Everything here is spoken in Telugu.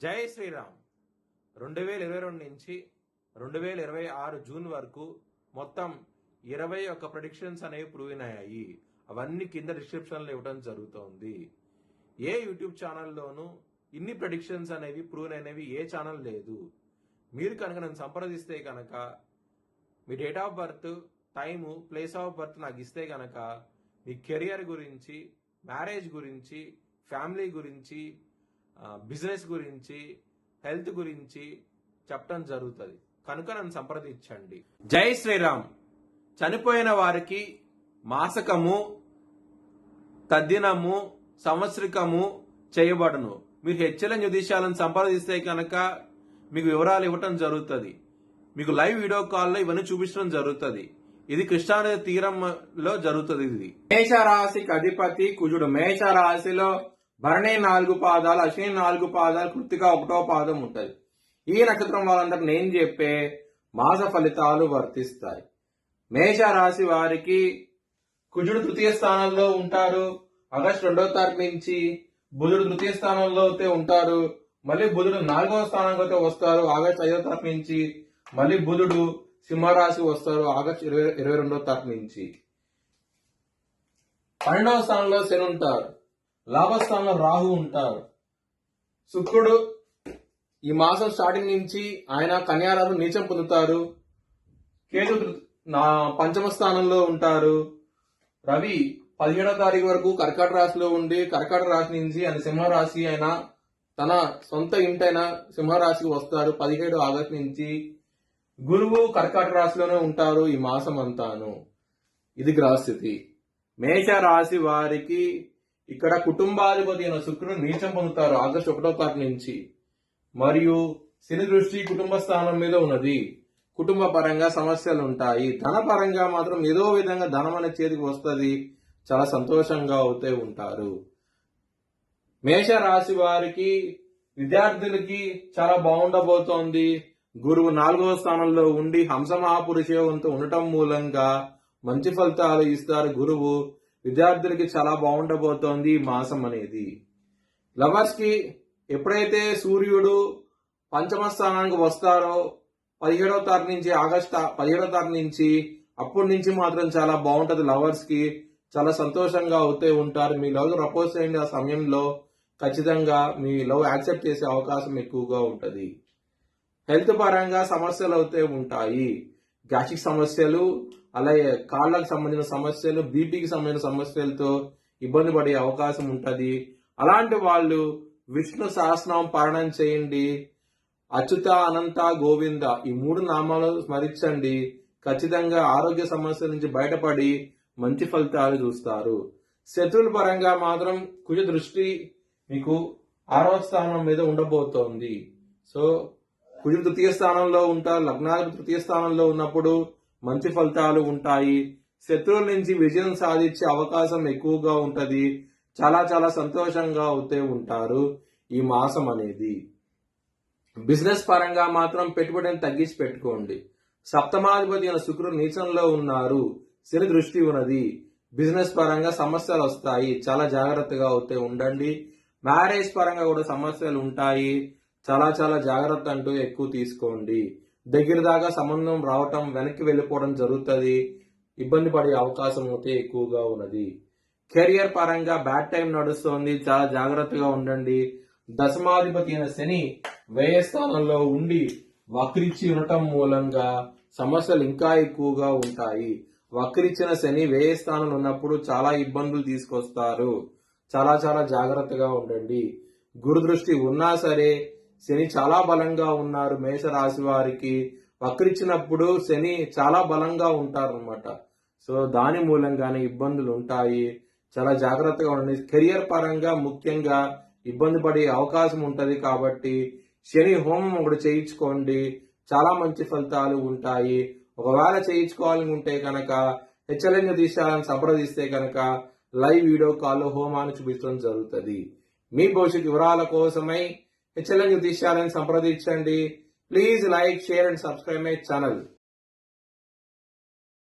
జై శ్రీరామ్. 2022 నుంచి 2026 జూన్ వరకు మొత్తం 21 ప్రెడిక్షన్స్ అనేవి ప్రూవ్ అయ్యాయి. అవన్నీ కింద డిస్క్రిప్షన్లో ఇవ్వడం జరుగుతోంది. ఏ యూట్యూబ్ ఛానల్లోనూ ఇన్ని ప్రెడిక్షన్స్ అనేవి ప్రూవ్ అయినవి ఏ ఛానల్ లేదు. మీరు కనుక నన్ను సంప్రదిస్తే కనుక మీ date of birth, time, place of birth నాకు ఇస్తే కనుక మీ కెరియర్ గురించి, మ్యారేజ్ గురించి, ఫ్యామిలీ గురించి, బిజినెస్ గురించి, హెల్త్ గురించి చెప్పడం జరుగుతుంది. కనుక నన్ను సంప్రదించండి. జై శ్రీరామ్. చనిపోయిన వారికి మాసకము, తద్దినము, సంవత్సరికము చేయబడును. మీరు హెచ్ఎల్ఎన్ జ్యోతిష్యాలను సంప్రదిస్తే కనుక మీకు వివరాలు ఇవ్వటం జరుగుతుంది. మీకు లైవ్ వీడియో కాల్లో ఇవన్నీ చూపించడం జరుగుతుంది. ఇది కృష్ణానది తీరంలో జరుగుతుంది. ఇది మేషరాశికి అధిపతి కుజుడు. మేషరాశిలో భరణి 4 పాదాలు, అశ్విని 4 పాదాలు, కృత్తిక 1వ పాదం ఉంటది. ఈ నక్షత్రం వాళ్ళందరూ నేను చెప్పే మాస ఫలితాలు వర్తిస్తాయి. మేషరాశి వారికి కుజుడు తృతీయ స్థానంలో ఉంటారు. ఆగస్టు 2వ తారీఖు నుంచి బుధుడు తృతీయ స్థానంలో అయితే ఉంటారు. మళ్ళీ బుధుడు 4వ స్థానానికి అయితే వస్తారు ఆగస్టు 5వ తారీఖు నుంచి. మళ్ళీ బుధుడు సింహరాశి వస్తారు ఆగస్టు 22వ తారీఖు నుంచి. 12వ స్థానంలో శని ఉంటారు. లాభస్థానంలో రాహు ఉంటారు. శుక్రుడు ఈ మాసం స్టార్టింగ్ నుంచి ఆయన కన్యారాశి నీచం పొందుతారు. కేతు పంచమ స్థానంలో ఉంటారు. రవి 17వ తారీఖు వరకు కర్కాటక రాశిలో ఉండి కర్కాటక రాశి నుంచి ఆయన సింహరాశి అయిన తన సొంత ఇంటైన సింహరాశికి వస్తారు 17 ఆగస్టు నుంచి. గురువు కర్కాటక రాశిలోనే ఉంటారు ఈ మాసం అంతాను. ఇది గ్రహస్థితి. మేష రాశి వారికి ఇక్కడ కుటుంబాధిపతి అయిన శుక్రుడు నీచం పొందుతారు ఆగస్టు 1వ తారీఖు నుంచి. మరియు శని దృష్టి కుటుంబ స్థానం మీద ఉన్నది. కుటుంబ పరంగా సమస్యలు ఉంటాయి. ధన పరంగా మాత్రం ఏదో విధంగా ధనం అనే చేతికి వస్తుంది. చాలా సంతోషంగా అవుతూ ఉంటారు. మేష రాశి వారికి విద్యార్థులకి చాలా బాగుండబోతోంది. గురువు 4వ స్థానంలో ఉండి హంస మహాపురుష యోగంతో ఉండటం మూలంగా మంచి ఫలితాలు ఇస్తారు. గురువు విద్యార్థులకి చాలా బాగుండబోతోంది ఈ మాసం అనేది. లవర్స్ కి ఎప్పుడైతే సూర్యుడు పంచమ స్థానానికి వస్తారో 17వ తారీఖు నుంచి ఆగస్టు 17వ తారీఖు నుంచి అప్పటి నుంచి మాత్రం చాలా బాగుంటది. లవర్స్ కి చాలా సంతోషంగా అవుతూ ఉంటారు. మీ లవ్ ప్రపోజ్ చేయండి. ఆ సమయంలో ఖచ్చితంగా మీ లవ్ యాక్సెప్ట్ చేసే అవకాశం ఎక్కువగా ఉంటది. హెల్త్ పరంగా సమస్యలు అవుతూ ఉంటాయి. గ్యాస్ట్రిక్ సమస్యలు, అలాగే కాళ్ళకు సంబంధించిన సమస్యలు, బీపీకి సంబంధించిన సమస్యలతో ఇబ్బంది పడే అవకాశం ఉంటది. అలాంటి వాళ్ళు విష్ణు సహస్రనామం పారాయణం చేయండి. అచ్యుత, అనంత, గోవింద ఈ 3 నామాలు స్మరించండి. ఖచ్చితంగా ఆరోగ్య సమస్యల నుంచి బయటపడి మంచి ఫలితాలు చూస్తారు. శత్రువుల పరంగా మాత్రం కుజ దృష్టి మీకు 6వ స్థానం మీద ఉండబోతోంది. సో కుజుడు తృతీయ స్థానంలో ఉంటారు. లగ్నాలకు తృతీయ స్థానంలో ఉన్నప్పుడు మంచి ఫలితాలు ఉంటాయి. శత్రువుల నుంచి విజయం సాధించే అవకాశం ఎక్కువగా ఉంటది. చాలా చాలా సంతోషంగా అవుతూ ఉంటారు ఈ మాసం అనేది. బిజినెస్ పరంగా మాత్రం పెట్టుబడిని తగ్గించి పెట్టుకోండి. సప్తమాధిపతి అయిన శుక్రుడు నీచంలో ఉన్నారు. శని దృష్టి ఉన్నది. బిజినెస్ పరంగా సమస్యలు వస్తాయి. చాలా జాగ్రత్తగా అవుతూ ఉండండి. మ్యారేజ్ పరంగా కూడా సమస్యలు ఉంటాయి. చాలా చాలా జాగ్రత్త అంటూ ఎక్కువ తీసుకోండి. దగ్గర దాకా సంబంధం రావటం, వెనక్కి వెళ్ళిపోవడం జరుగుతుంది. ఇబ్బంది పడే అవకాశం అయితే ఎక్కువగా ఉన్నది. కెరియర్ పరంగా బ్యాడ్ టైం నడుస్తోంది. చాలా జాగ్రత్తగా ఉండండి. దశమాధిపతి అయిన శని వ్యయ స్థానంలో ఉండి వక్రించి ఉండటం మూలంగా సమస్యలు ఇంకా ఎక్కువగా ఉంటాయి. వక్రించిన శని వ్యయ స్థానంలో ఉన్నప్పుడు చాలా ఇబ్బందులు తీసుకొస్తారు. చాలా చాలా జాగ్రత్తగా ఉండండి. గురు దృష్టి ఉన్నా సరే శని చాలా బలంగా ఉన్నారు. మేషరాశి వారికి వక్రించినప్పుడు శని చాలా బలంగా ఉంటారన్నమాట. సో దాని మూలంగానే ఇబ్బందులు ఉంటాయి. చాలా జాగ్రత్తగా ఉండండి. కెరియర్ పరంగా ముఖ్యంగా ఇబ్బంది పడే అవకాశం ఉంటది. కాబట్టి శని హోమం ఒకటి చేయించుకోండి. చాలా మంచి ఫలితాలు ఉంటాయి. ఒకవేళ చేయించుకోవాలనుకుంటే కనుక హెచ్ఎల్ఎన్ జ్యోతిష్యాలను సంప్రదిస్తే కనుక లైవ్ వీడియో కాల్లో హోమాన్ని చూపించడం జరుగుతుంది. మీ భవిష్యత్ వివరాల కోసమై హెచ్ఎల్ఎన్ జ్యోతిష్యాలను సంప్రదించండి. Please like, share and subscribe my channel.